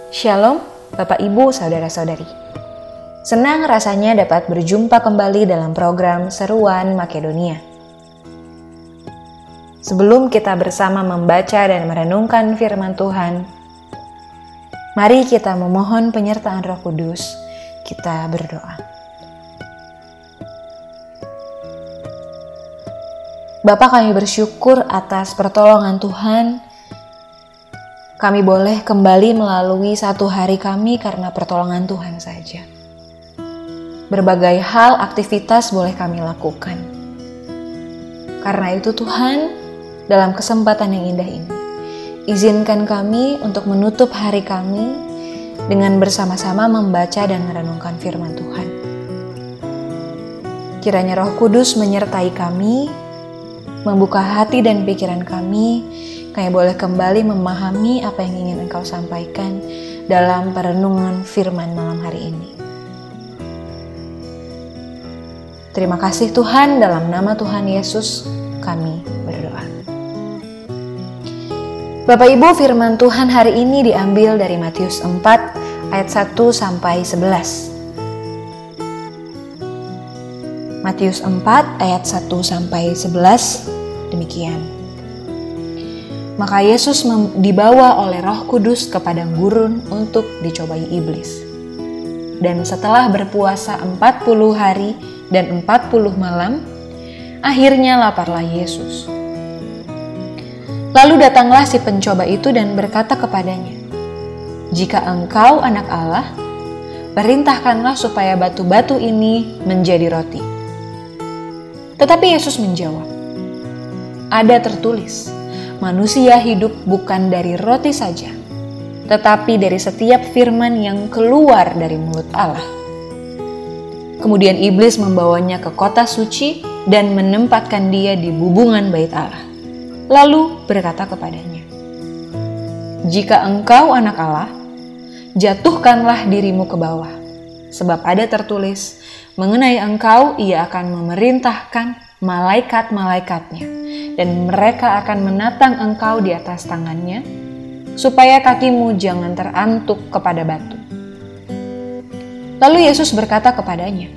Shalom, Bapak Ibu, Saudara-saudari. Senang rasanya dapat berjumpa kembali dalam program Seruan Makedonia. Sebelum kita bersama membaca dan merenungkan firman Tuhan, mari kita memohon penyertaan Roh Kudus. Kita berdoa. Bapa, kami bersyukur atas pertolongan Tuhan. Kami boleh kembali melalui satu hari kami karena pertolongan Tuhan saja. Berbagai hal, aktivitas boleh kami lakukan. Karena itu Tuhan, dalam kesempatan yang indah ini, izinkan kami untuk menutup hari kami dengan bersama-sama membaca dan merenungkan firman Tuhan. Kiranya Roh Kudus menyertai kami, membuka hati dan pikiran kami, kami boleh kembali memahami apa yang ingin Engkau sampaikan dalam perenungan firman malam hari ini. Terima kasih Tuhan, dalam nama Tuhan Yesus kami berdoa. Bapak Ibu, firman Tuhan hari ini diambil dari Matius 4 ayat 1 sampai 11. Matius 4 ayat 1 sampai 11 demikian. Maka Yesus dibawa oleh Roh Kudus ke padang gurun untuk dicobai iblis. Dan setelah berpuasa 40 hari dan 40 malam, akhirnya laparlah Yesus. Lalu datanglah si pencoba itu dan berkata kepadanya, "Jika engkau anak Allah, perintahkanlah supaya batu-batu ini menjadi roti." Tetapi Yesus menjawab, "Ada tertulis, manusia hidup bukan dari roti saja, tetapi dari setiap firman yang keluar dari mulut Allah." Kemudian iblis membawanya ke kota suci dan menempatkan dia di bubungan bait Allah. Lalu berkata kepadanya, "Jika engkau anak Allah, jatuhkanlah dirimu ke bawah, sebab ada tertulis, mengenai engkau ia akan memerintahkan malaikat-malaikatnya, dan mereka akan menatang engkau di atas tangannya, supaya kakimu jangan terantuk kepada batu." Lalu Yesus berkata kepadanya,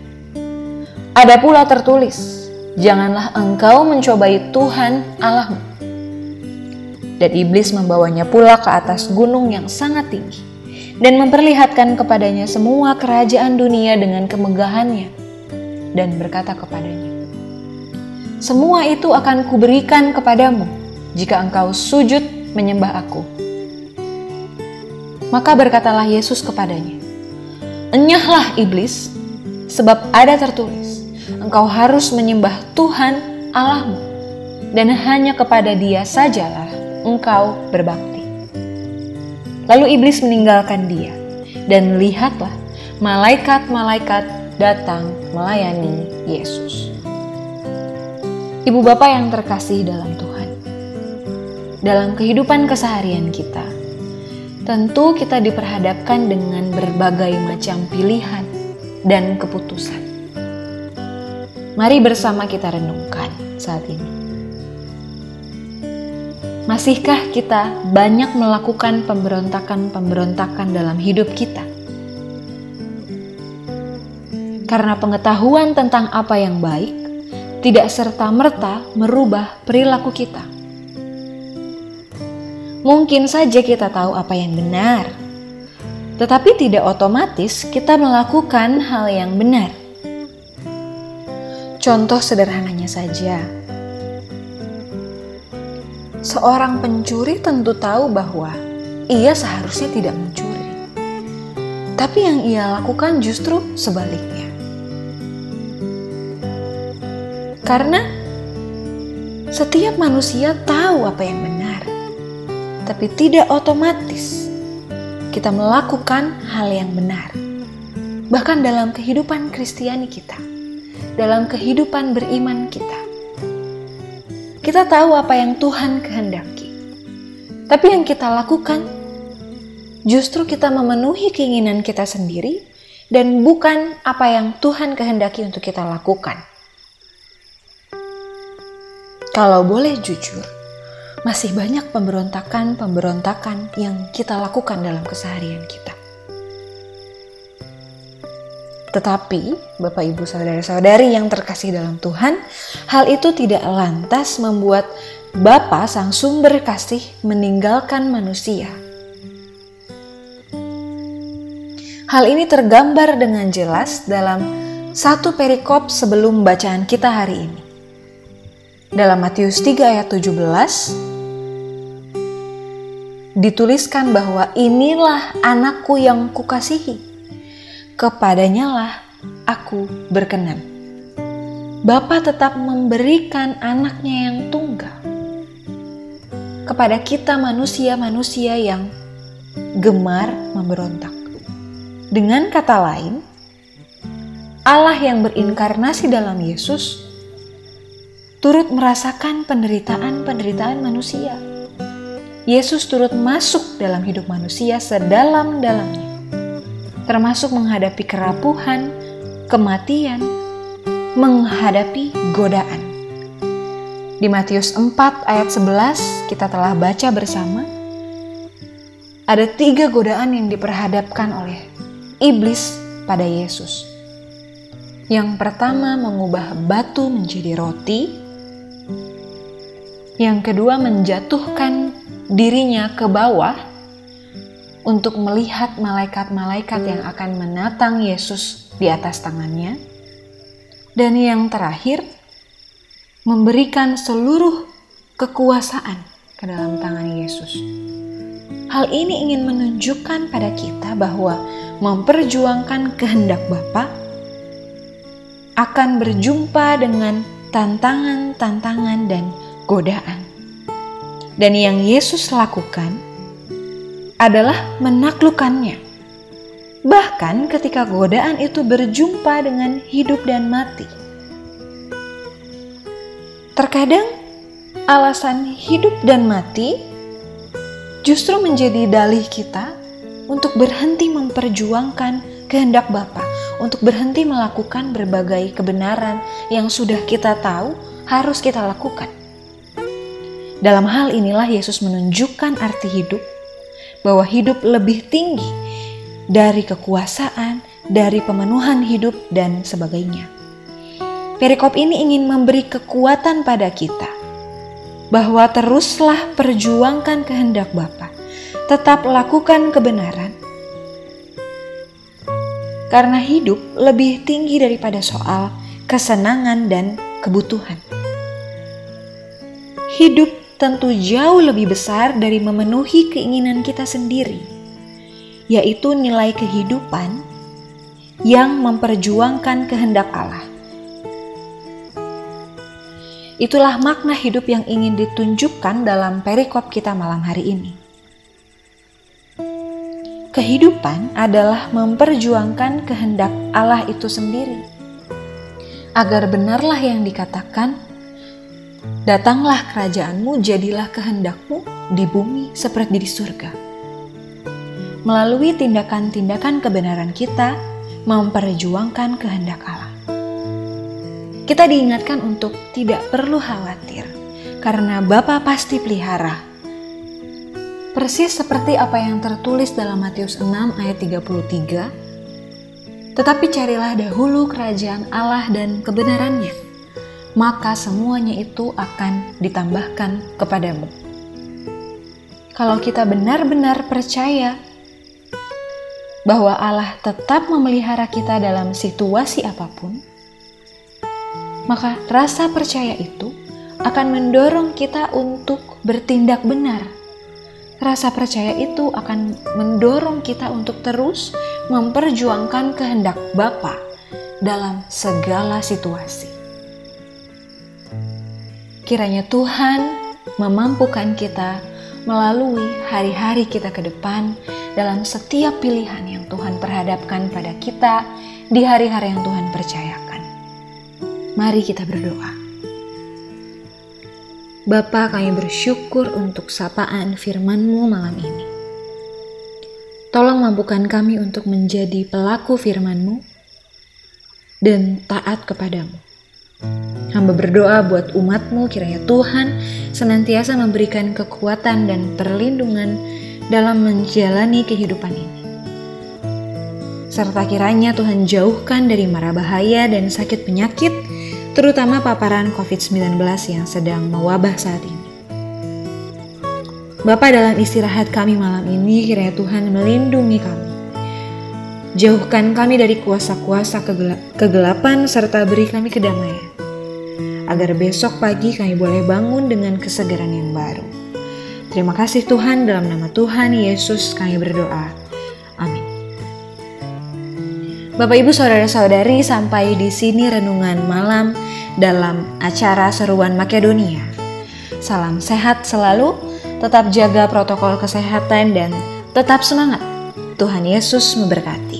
"Ada pula tertulis, janganlah engkau mencobai Tuhan Allahmu." Dan iblis membawanya pula ke atas gunung yang sangat tinggi, dan memperlihatkan kepadanya semua kerajaan dunia dengan kemegahannya, dan berkata kepadanya, "Semua itu akan kuberikan kepadamu, jika engkau sujud menyembah aku." Maka berkatalah Yesus kepadanya, "Enyahlah iblis, sebab ada tertulis, engkau harus menyembah Tuhan Allahmu, dan hanya kepada Dia sajalah engkau berbakti." Lalu iblis meninggalkan dia, dan lihatlah malaikat-malaikat datang melayani Yesus. Ibu bapak yang terkasih dalam Tuhan, dalam kehidupan keseharian kita, tentu kita diperhadapkan dengan berbagai macam pilihan dan keputusan. Mari bersama kita renungkan saat ini. Masihkah kita banyak melakukan pemberontakan-pemberontakan dalam hidup kita? Karena pengetahuan tentang apa yang baik tidak serta-merta merubah perilaku kita. Mungkin saja kita tahu apa yang benar, tetapi tidak otomatis kita melakukan hal yang benar. Contoh sederhananya saja, seorang pencuri tentu tahu bahwa ia seharusnya tidak mencuri, tapi yang ia lakukan justru sebaliknya. Karena setiap manusia tahu apa yang benar, tapi tidak otomatis kita melakukan hal yang benar. Bahkan dalam kehidupan Kristiani kita, dalam kehidupan beriman kita tahu apa yang Tuhan kehendaki. Tapi yang kita lakukan, justru kita memenuhi keinginan kita sendiri dan bukan apa yang Tuhan kehendaki untuk kita lakukan. Kalau boleh jujur, masih banyak pemberontakan yang kita lakukan dalam keseharian kita. Tetapi, Bapak, Ibu, Saudara-saudari yang terkasih dalam Tuhan, hal itu tidak lantas membuat Bapa sang sumber kasih meninggalkan manusia. Hal ini tergambar dengan jelas dalam satu perikop sebelum bacaan kita hari ini. Dalam Matius 3 ayat 17, dituliskan bahwa inilah anakku yang kukasihi, kepadanya lah aku berkenan. Bapa tetap memberikan anaknya yang tunggal kepada kita manusia-manusia yang gemar memberontak. Dengan kata lain, Allah yang berinkarnasi dalam Yesus turut merasakan penderitaan manusia. Yesus turut masuk dalam hidup manusia sedalam-dalamnya, termasuk menghadapi kerapuhan, kematian, menghadapi godaan. Di Matius 4 ayat 11 kita telah baca bersama, ada 3 godaan yang diperhadapkan oleh iblis pada Yesus. Yang pertama, mengubah batu menjadi roti. Yang kedua, menjatuhkan dirinya ke bawah untuk melihat malaikat-malaikat yang akan menatang Yesus di atas tangannya. Dan yang terakhir, memberikan seluruh kekuasaan ke dalam tangan Yesus. Hal ini ingin menunjukkan pada kita bahwa memperjuangkan kehendak Bapa akan berjumpa dengan tantangan-tantangan dan godaan. Dan yang Yesus lakukan adalah menaklukkannya. Bahkan ketika godaan itu berjumpa dengan hidup dan mati. Terkadang alasan hidup dan mati justru menjadi dalih kita untuk berhenti memperjuangkan kehendak Bapa, untuk berhenti melakukan berbagai kebenaran yang sudah kita tahu harus kita lakukan. Dalam hal inilah Yesus menunjukkan arti hidup, bahwa hidup lebih tinggi dari kekuasaan, dari pemenuhan hidup, dan sebagainya. Perikop ini ingin memberi kekuatan pada kita, bahwa teruslah perjuangkan kehendak Bapa. Tetap lakukan kebenaran, karena hidup lebih tinggi daripada soal kesenangan dan kebutuhan. Hidup tentu jauh lebih besar dari memenuhi keinginan kita sendiri, yaitu nilai kehidupan yang memperjuangkan kehendak Allah. Itulah makna hidup yang ingin ditunjukkan dalam perikop kita malam hari ini. Kehidupan adalah memperjuangkan kehendak Allah itu sendiri. Agar benarlah yang dikatakan, datanglah kerajaanmu, jadilah kehendakmu di bumi seperti di surga. Melalui tindakan-tindakan kebenaran kita, memperjuangkan kehendak Allah. Kita diingatkan untuk tidak perlu khawatir, karena Bapa pasti pelihara. Persis seperti apa yang tertulis dalam Matius 6 ayat 33, tetapi carilah dahulu kerajaan Allah dan kebenarannya, maka semuanya itu akan ditambahkan kepadamu. Kalau kita benar-benar percaya bahwa Allah tetap memelihara kita dalam situasi apapun, maka rasa percaya itu akan mendorong kita untuk bertindak benar. Rasa percaya itu akan mendorong kita untuk terus memperjuangkan kehendak Bapa dalam segala situasi. Kiranya Tuhan memampukan kita melalui hari-hari kita ke depan dalam setiap pilihan yang Tuhan perhadapkan pada kita di hari-hari yang Tuhan percayakan. Mari kita berdoa. Bapa, kami bersyukur untuk sapaan firman-Mu malam ini. Tolong mampukan kami untuk menjadi pelaku firman-Mu dan taat kepadamu. Hamba berdoa buat umat-Mu, kiranya Tuhan senantiasa memberikan kekuatan dan perlindungan dalam menjalani kehidupan ini. Serta kiranya Tuhan jauhkan dari mara bahaya dan sakit penyakit, terutama paparan COVID-19 yang sedang mewabah saat ini. Bapa, dalam istirahat kami malam ini, kiranya Tuhan melindungi kami. Jauhkan kami dari kuasa-kuasa kegelapan serta beri kami kedamaian, agar besok pagi kami boleh bangun dengan kesegaran yang baru. Terima kasih Tuhan, dalam nama Tuhan Yesus kami berdoa. Amin. Bapak, Ibu, Saudara-saudari, sampai di sini renungan malam dalam acara Seruan Makedonia. Salam sehat selalu, tetap jaga protokol kesehatan dan tetap semangat. Tuhan Yesus memberkati.